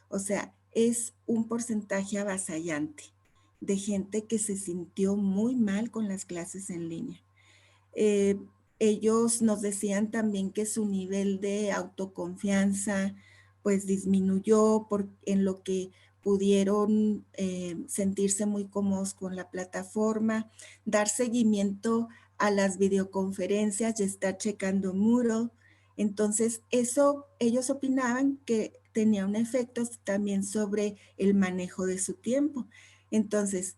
O sea, es un porcentaje avasallante de gente que se sintió muy mal con las clases en línea. Ellos nos decían también que su nivel de autoconfianza pues disminuyó en lo que pudieron sentirse muy cómodos con la plataforma, dar seguimiento a las videoconferencias y estar checando Moodle. Entonces, eso ellos opinaban que tenía un efecto también sobre el manejo de su tiempo. Entonces,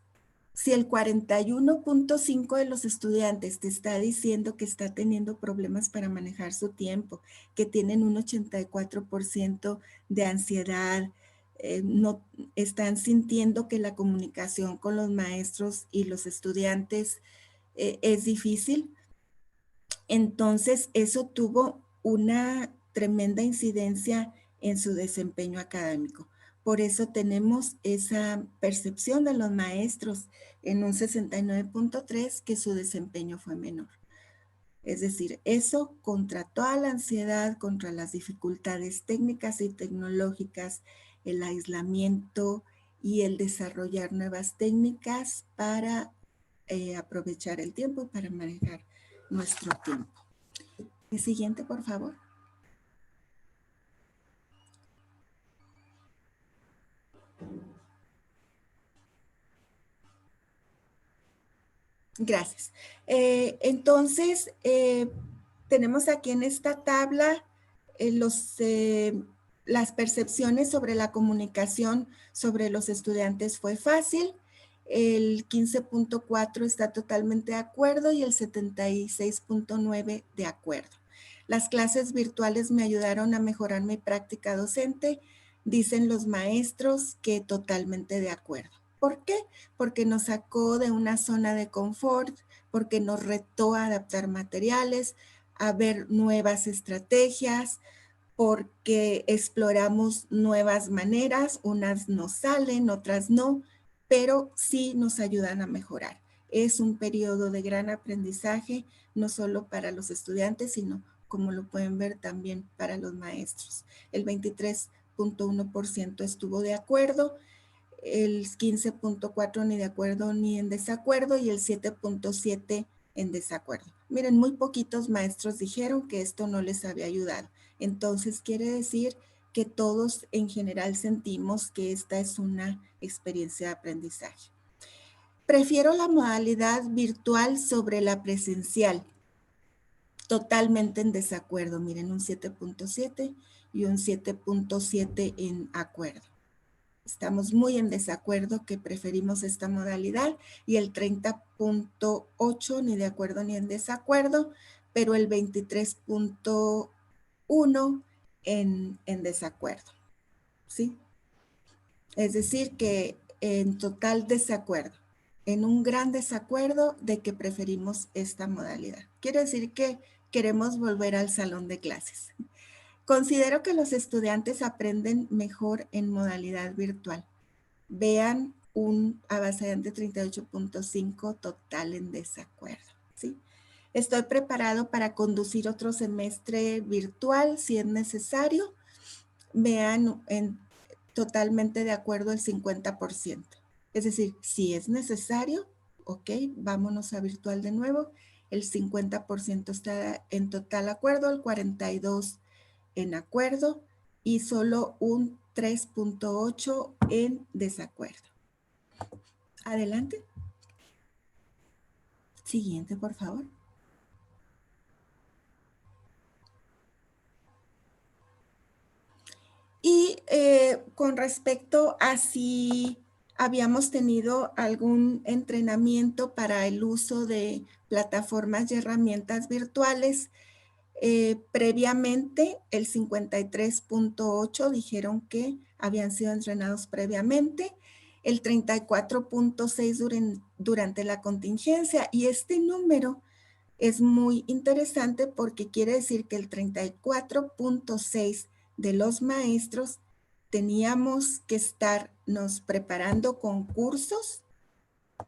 si el 41.5% de los estudiantes te está diciendo que está teniendo problemas para manejar su tiempo, que tienen un 84% de ansiedad, no están sintiendo que la comunicación con los maestros y los estudiantes es difícil, entonces eso tuvo una tremenda incidencia en su desempeño académico. Por eso tenemos esa percepción de los maestros en un 69.3% que su desempeño fue menor. Es decir, eso contra toda la ansiedad, contra las dificultades técnicas y tecnológicas, el aislamiento y el desarrollar nuevas técnicas para aprovechar el tiempo y para manejar nuestro tiempo. El siguiente, por favor. Gracias. Entonces, tenemos aquí en esta tabla las percepciones sobre la comunicación sobre los estudiantes fue fácil. El 15.4 está totalmente de acuerdo y el 76.9 de acuerdo. Las clases virtuales me ayudaron a mejorar mi práctica docente, dicen los maestros que totalmente de acuerdo. ¿Por qué? Porque nos sacó de una zona de confort, porque nos retó a adaptar materiales, a ver nuevas estrategias, porque exploramos nuevas maneras, unas nos salen, otras no, pero sí nos ayudan a mejorar. Es un periodo de gran aprendizaje, no solo para los estudiantes, sino, como lo pueden ver, también para los maestros. El 23.1% estuvo de acuerdo, el 15.4% ni de acuerdo ni en desacuerdo y el 7.7% en desacuerdo. Miren, muy poquitos maestros dijeron que esto no les había ayudado. Entonces quiere decir que todos en general sentimos que esta es una experiencia de aprendizaje. Prefiero la modalidad virtual sobre la presencial. Totalmente en desacuerdo. Miren, un 7.7 y un 7.7 en acuerdo. Estamos muy en desacuerdo que preferimos esta modalidad y el 30.8 ni de acuerdo ni en desacuerdo, pero el 23.1 en desacuerdo. ¿Sí? Es decir, que en total desacuerdo, en un gran desacuerdo de que preferimos esta modalidad. Quiere decir que queremos volver al salón de clases. Considero que los estudiantes aprenden mejor en modalidad virtual. Vean un avasallante 38.5 total en desacuerdo. ¿Sí? Estoy preparado para conducir otro semestre virtual si es necesario. Vean totalmente de acuerdo el 50%. Es decir, si es necesario, ok, vámonos a virtual de nuevo. El 50% está en total acuerdo, el 42% en acuerdo y solo un 3.8 en desacuerdo. Adelante. Siguiente, por favor. Y con respecto a si habíamos tenido algún entrenamiento para el uso de plataformas y herramientas virtuales, previamente el 53.8 dijeron que habían sido entrenados previamente, el 34.6 durante la contingencia, y este número es muy interesante porque quiere decir que el 34.6 de los maestros teníamos que estarnos preparando con cursos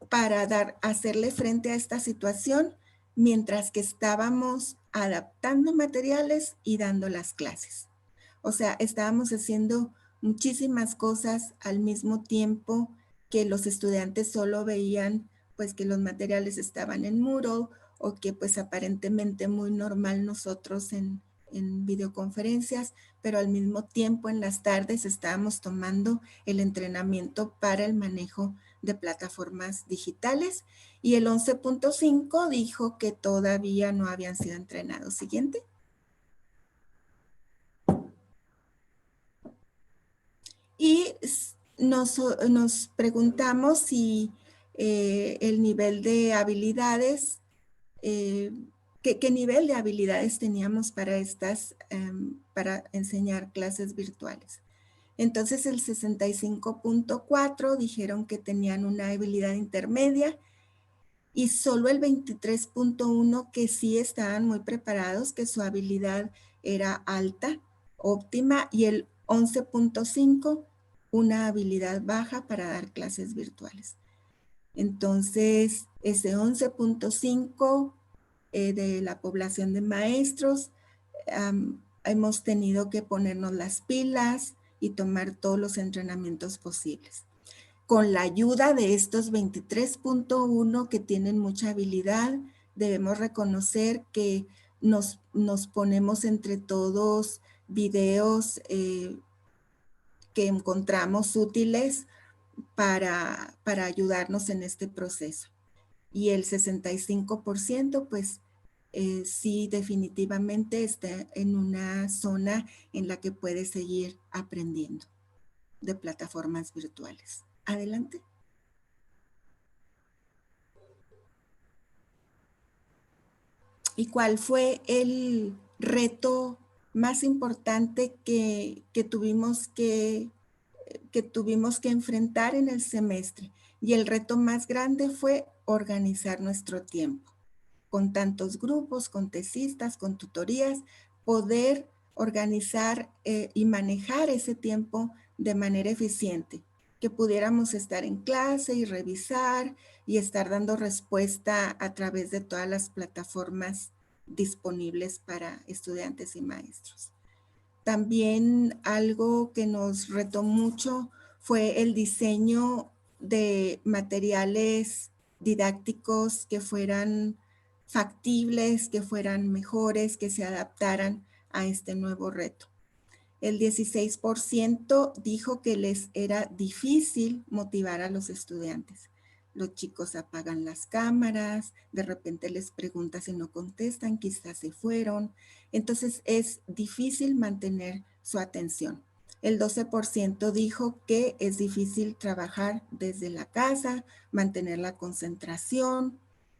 para hacerle frente a esta situación mientras que estábamos adaptando materiales y dando las clases. O sea, estábamos haciendo muchísimas cosas al mismo tiempo que los estudiantes solo veían pues que los materiales estaban en Moodle o que pues aparentemente muy normal nosotros en videoconferencias, pero al mismo tiempo en las tardes estábamos tomando el entrenamiento para el manejo de plataformas digitales y el 11.5 dijo que todavía no habían sido entrenados. Siguiente. Y nos preguntamos si el nivel de habilidades, ¿qué nivel de habilidades teníamos para enseñar clases virtuales? Entonces el 65.4 dijeron que tenían una habilidad intermedia y solo el 23.1 que sí estaban muy preparados, que su habilidad era alta, óptima, y el 11.5 una habilidad baja para dar clases virtuales. Entonces, ese 11.5 de la población de maestros, hemos tenido que ponernos las pilas y tomar todos los entrenamientos posibles. Con la ayuda de estos 23.1 que tienen mucha habilidad, debemos reconocer que nos ponemos entre todos videos que encontramos útiles para ayudarnos en este proceso. Y el 65% pues sí definitivamente está en una zona en la que puede seguir aprendiendo de plataformas virtuales. Adelante. ¿Y cuál fue el reto más importante que tuvimos que enfrentar en el semestre? Y el reto más grande fue organizar nuestro tiempo. Con tantos grupos, con tesistas, con tutorías, poder organizar y manejar ese tiempo de manera eficiente, que pudiéramos estar en clase y revisar y estar dando respuesta a través de todas las plataformas disponibles para estudiantes y maestros. También algo que nos retó mucho fue el diseño de materiales didácticos que fueran factibles, que fueran mejores, que se adaptaran a este nuevo reto. El 16% dijo que les era difícil motivar a los estudiantes. Los chicos apagan las cámaras, de repente les preguntas y no contestan, quizás se fueron. Entonces es difícil mantener su atención. El 12% dijo que es difícil trabajar desde la casa, mantener la concentración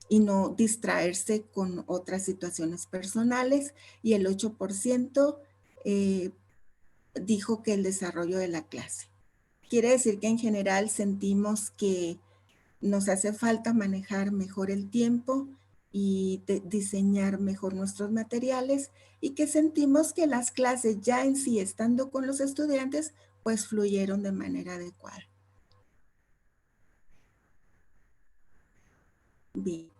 y no distraerse con otras situaciones personales. Y el 8% dijo que el desarrollo de la clase. Quiere decir que en general sentimos que nos hace falta manejar mejor el tiempo y diseñar mejor nuestros materiales y que sentimos que las clases ya en sí, estando con los estudiantes, pues fluyeron de manera adecuada. Bien.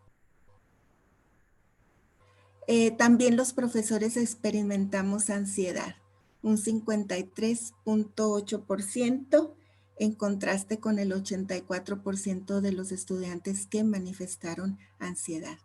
También los profesores experimentamos ansiedad, un 53.8%, en contraste con el 84% de los estudiantes que manifestaron ansiedad.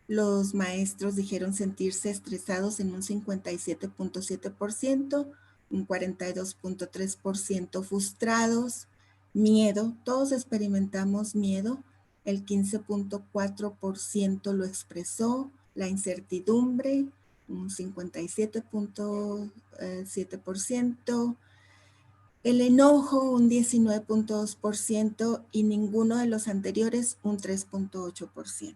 Los maestros dijeron sentirse estresados en un 57.7%, un 42.3% frustrados, miedo, todos experimentamos miedo, el 15.4% lo expresó, la incertidumbre, un 57.7%, el enojo, un 19.2% y ninguno de los anteriores, un 3.8%.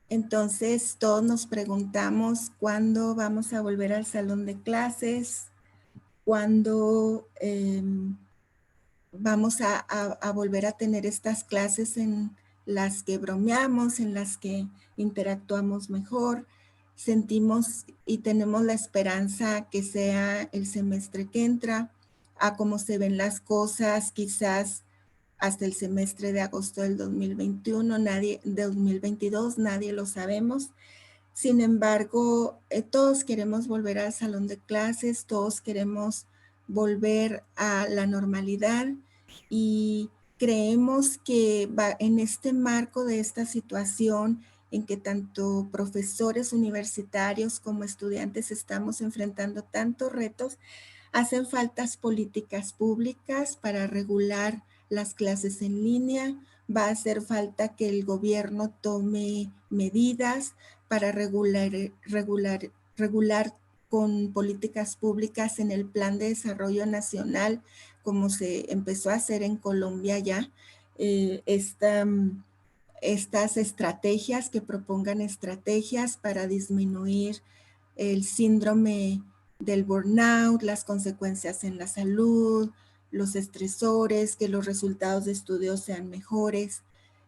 Entonces, todos nos preguntamos cuándo vamos a volver al salón de clases, cuándo vamos a volver a tener estas clases en las que bromeamos, en las que interactuamos mejor. Sentimos y tenemos la esperanza que sea el semestre que entra, a cómo se ven las cosas, quizás hasta el semestre de agosto del 2021, del 2022, nadie lo sabemos. Sin embargo, todos queremos volver al salón de clases, todos queremos volver a la normalidad y creemos que en este marco de esta situación en que tanto profesores universitarios como estudiantes estamos enfrentando tantos retos, hacen faltas políticas públicas para regular las clases en línea, va a hacer falta que el gobierno tome medidas para regular con políticas públicas en el Plan de Desarrollo Nacional, como se empezó a hacer en Colombia ya, estas estrategias, que propongan estrategias para disminuir el síndrome del burnout, las consecuencias en la salud, los estresores, que los resultados de estudios sean mejores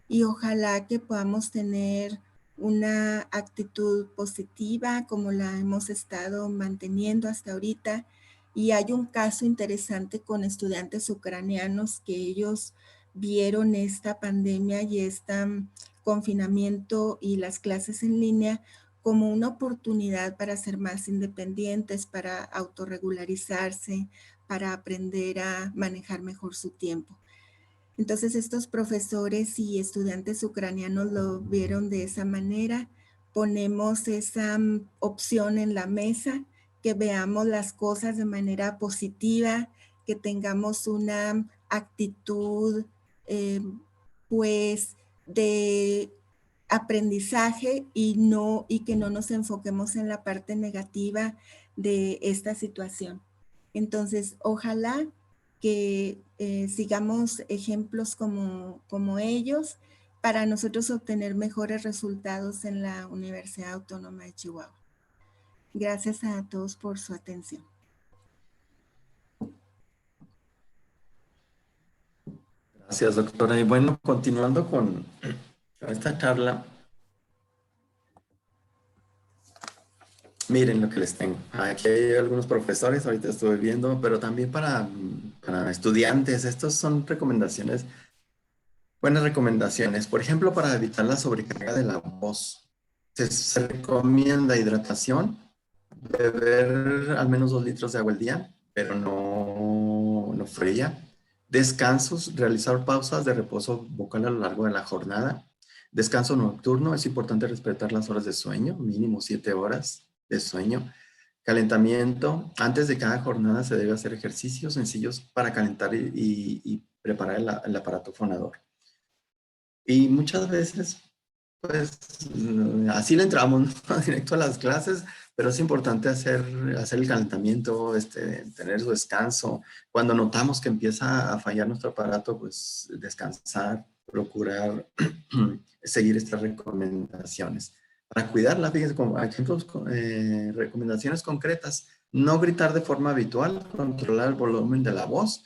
y ojalá que podamos tener una actitud positiva como la hemos estado manteniendo hasta ahorita. Y hay un caso interesante con estudiantes ucranianos que ellos vieron esta pandemia y este confinamiento y las clases en línea como una oportunidad para ser más independientes, para autorregularizarse, para aprender a manejar mejor su tiempo. Entonces estos profesores y estudiantes ucranianos lo vieron de esa manera. Ponemos esa opción en la mesa, que veamos las cosas de manera positiva, que tengamos una actitud pues de aprendizaje y que no nos enfoquemos en la parte negativa de esta situación. Entonces, ojalá que sigamos ejemplos como ellos para nosotros obtener mejores resultados en la Universidad Autónoma de Chihuahua. Gracias a todos por su atención. Gracias, doctora. Y bueno, continuando con esta charla, Miren lo que les tengo. Aquí hay algunos profesores, ahorita estuve viendo, pero también para estudiantes. Estas son recomendaciones, buenas recomendaciones. Por ejemplo, para evitar la sobrecarga de la voz. Se recomienda hidratación, beber al menos 2 litros de agua al día, pero no fría. Descansos, realizar pausas de reposo vocal a lo largo de la jornada. Descanso nocturno, es importante respetar las horas de sueño, mínimo 7 horas de sueño. Calentamiento, antes de cada jornada se debe hacer ejercicios sencillos para calentar y preparar el aparato fonador. Y muchas veces, pues, así le entramos, ¿no? Directo a las clases, pero es importante hacer el calentamiento, tener su descanso. Cuando notamos que empieza a fallar nuestro aparato, pues descansar, procurar seguir estas recomendaciones. Para cuidarla, fíjense, como ejemplos, recomendaciones concretas, no gritar de forma habitual, controlar el volumen de la voz,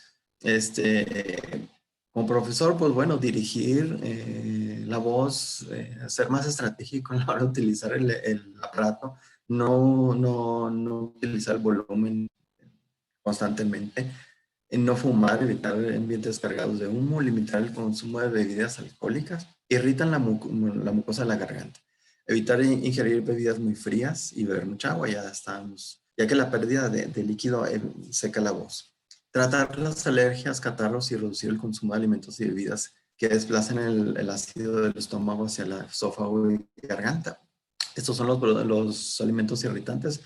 como profesor, pues bueno, dirigir la voz, ser más estratégico a la hora de utilizar el aparato, no utilizar el volumen constantemente, no fumar, evitar ambientes cargados de humo, limitar el consumo de bebidas alcohólicas, irritan la mucosa de la garganta, evitar ingerir bebidas muy frías y beber mucha agua, ya que la pérdida de líquido seca la voz. Tratar las alergias, catarros y reducir el consumo de alimentos y bebidas que desplacen el ácido del estómago hacia el esófago y garganta. Estos son los alimentos irritantes,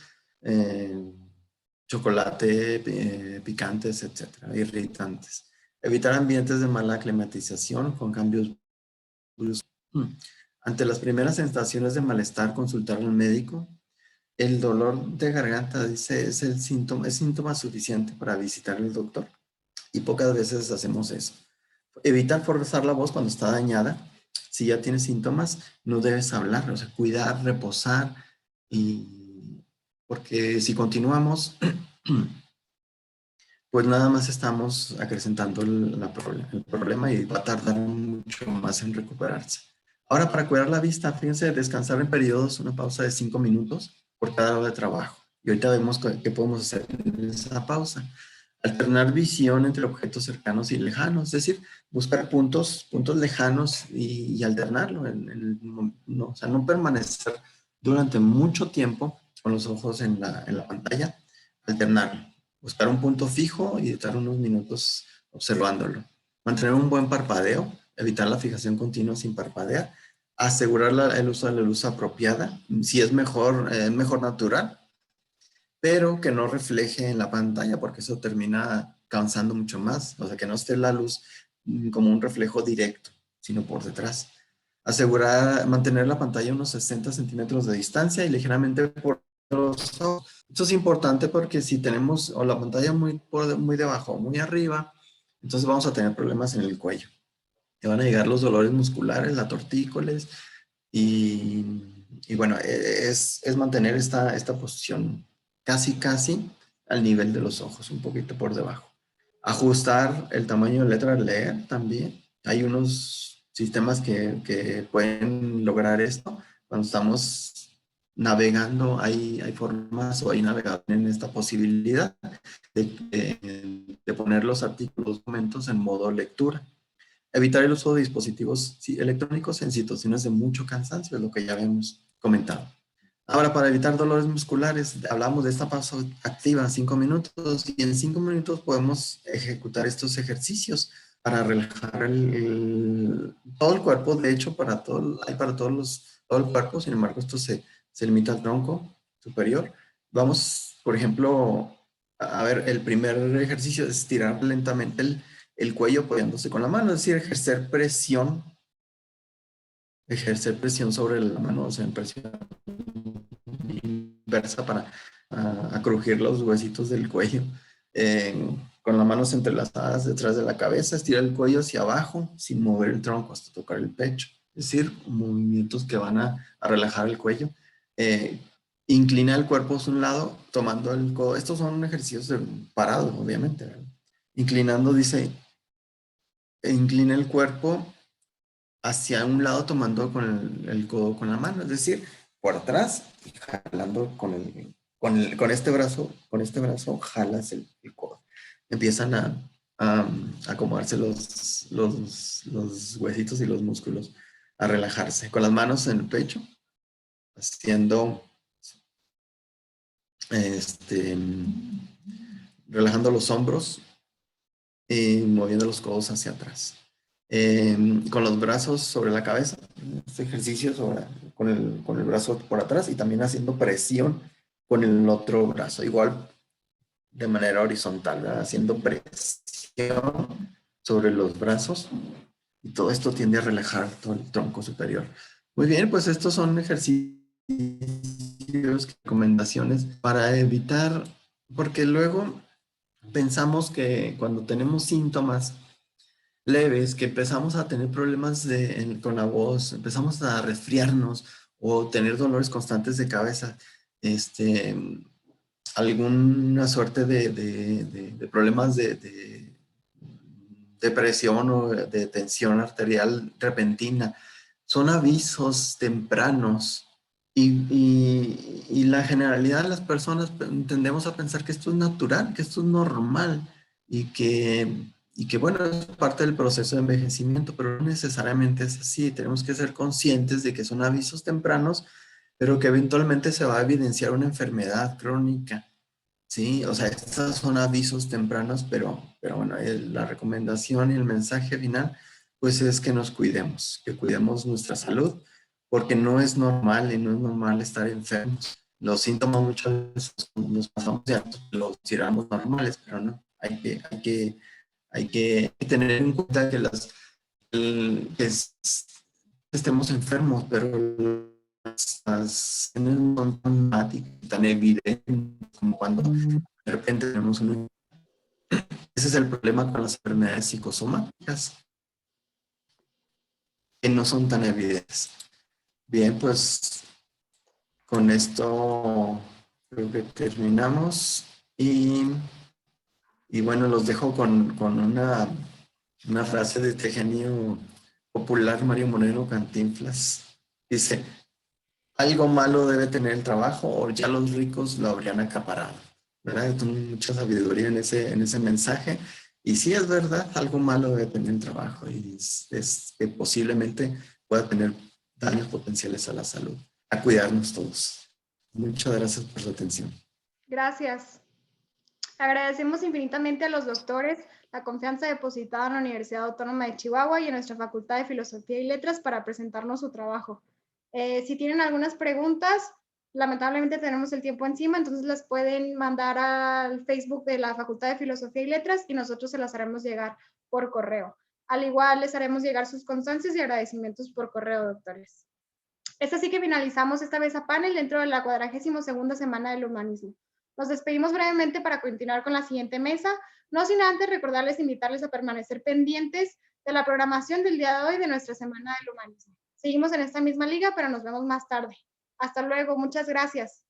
chocolate, picantes, etcétera, irritantes. Evitar ambientes de mala climatización con cambios bruscos. Ante las primeras sensaciones de malestar, consultar al médico. El dolor de garganta, dice, es síntoma suficiente para visitar al doctor. Y pocas veces hacemos eso. Evitar forzar la voz cuando está dañada. Si ya tienes síntomas, no debes hablar, o sea, cuidar, reposar. Porque si continuamos, pues nada más estamos acrecentando el problema y va a tardar mucho más en recuperarse. Ahora, para cuidar la vista, fíjense, descansar en periodos, una pausa de 5 minutos por cada hora de trabajo. Y ahorita vemos qué podemos hacer en esa pausa. Alternar visión entre objetos cercanos y lejanos, es decir, buscar puntos lejanos y alternarlo. O sea, no permanecer durante mucho tiempo con los ojos en la pantalla, alternarlo. Buscar un punto fijo y estar unos minutos observándolo. Mantener un buen parpadeo, evitar la fijación continua sin parpadear. Asegurar el uso de la luz apropiada, si es mejor natural, pero que no refleje en la pantalla porque eso termina cansando mucho más. O sea, que no esté la luz como un reflejo directo, sino por detrás. Mantener la pantalla a unos 60 centímetros de distancia y ligeramente por los ojos. Esto es importante porque si tenemos o la pantalla muy debajo o muy arriba, entonces vamos a tener problemas en el cuello. Te van a llegar los dolores musculares, la tortícolis y bueno, es mantener esta posición casi al nivel de los ojos, un poquito por debajo. Ajustar el tamaño de letra al leer también. Hay unos sistemas que pueden lograr esto. Cuando estamos navegando, hay formas o hay navegadores en esta posibilidad de poner los artículos, documentos en modo lectura. Evitar el uso de dispositivos electrónicos en situaciones de mucho cansancio, es lo que ya habíamos comentado. Ahora, para evitar dolores musculares, hablamos de esta pausa activa, 5 minutos, y en 5 minutos podemos ejecutar estos ejercicios para relajar todo el cuerpo. De hecho, hay para todo el cuerpo, sin embargo, esto se limita al tronco superior. Vamos, por ejemplo, a ver, el primer ejercicio es estirar lentamente el cuello apoyándose con la mano, es decir, ejercer presión sobre la mano, o sea, en presión inversa para crujir los huesitos del cuello. Con las manos entrelazadas detrás de la cabeza, estirar el cuello hacia abajo sin mover el tronco hasta tocar el pecho. Es decir, movimientos que van a relajar el cuello. Inclina el cuerpo hacia un lado, tomando el codo. Estos son ejercicios parados, obviamente, ¿verdad? Inclinando, dice, inclina el cuerpo hacia un lado tomando con el codo con la mano, es decir, por atrás y jalando con este brazo jalas el codo. Empiezan a acomodarse los huesitos y los músculos, a relajarse. Con las manos en el pecho, haciendo, relajando los hombros y moviendo los codos hacia atrás. Con los brazos sobre la cabeza, este ejercicio con el brazo por atrás y también haciendo presión con el otro brazo, igual de manera horizontal, ¿verdad? Haciendo presión sobre los brazos y todo esto tiende a relajar todo el tronco superior. Muy bien, pues estos son ejercicios, recomendaciones para evitar, porque luego pensamos que cuando tenemos síntomas leves, que empezamos a tener problemas con la voz, empezamos a resfriarnos o tener dolores constantes de cabeza, alguna suerte de problemas de depresión o de tensión arterial repentina. Son avisos tempranos y la generalidad de las personas tendemos a pensar que esto es natural, que esto es normal y que bueno, es parte del proceso de envejecimiento, pero no necesariamente es así. Tenemos que ser conscientes de que son avisos tempranos, pero que eventualmente se va a evidenciar una enfermedad crónica. Sí, o sea, estos son avisos tempranos, pero bueno, la recomendación y el mensaje final, pues es que nos cuidemos, que cuidemos nuestra salud, porque no es normal y no es normal estar enfermos. Los síntomas muchas veces nos pasamos ya, los tiramos normales, pero no, hay que tener en cuenta que estemos enfermos, pero las no son tan evidentes como cuando de repente tenemos un... Ese es el problema con las enfermedades psicosomáticas, que no son tan evidentes. Bien, pues con esto creo que terminamos y bueno, los dejo con una frase de este genio popular, Mario Moreno Cantinflas. Dice, algo malo debe tener el trabajo o ya los ricos lo habrían acaparado, ¿verdad? Mucha sabiduría en ese mensaje. Y sí es verdad, algo malo debe tener el trabajo y es que posiblemente pueda tener daños potenciales a la salud. A cuidarnos todos. Muchas gracias por su atención. Gracias. Agradecemos infinitamente a los doctores la confianza depositada en la Universidad Autónoma de Chihuahua y en nuestra Facultad de Filosofía y Letras para presentarnos su trabajo. Si tienen algunas preguntas, lamentablemente tenemos el tiempo encima, entonces las pueden mandar al Facebook de la Facultad de Filosofía y Letras y nosotros se las haremos llegar por correo. Al igual les haremos llegar sus constancias y agradecimientos por correo, doctores. Es así que finalizamos esta mesa panel dentro de la 42ª semana del humanismo. Nos despedimos brevemente para continuar con la siguiente mesa, no sin antes recordarles e invitarles a permanecer pendientes de la programación del día de hoy de nuestra Semana del Humanismo. Seguimos en esta misma liga, pero nos vemos más tarde. Hasta luego, muchas gracias.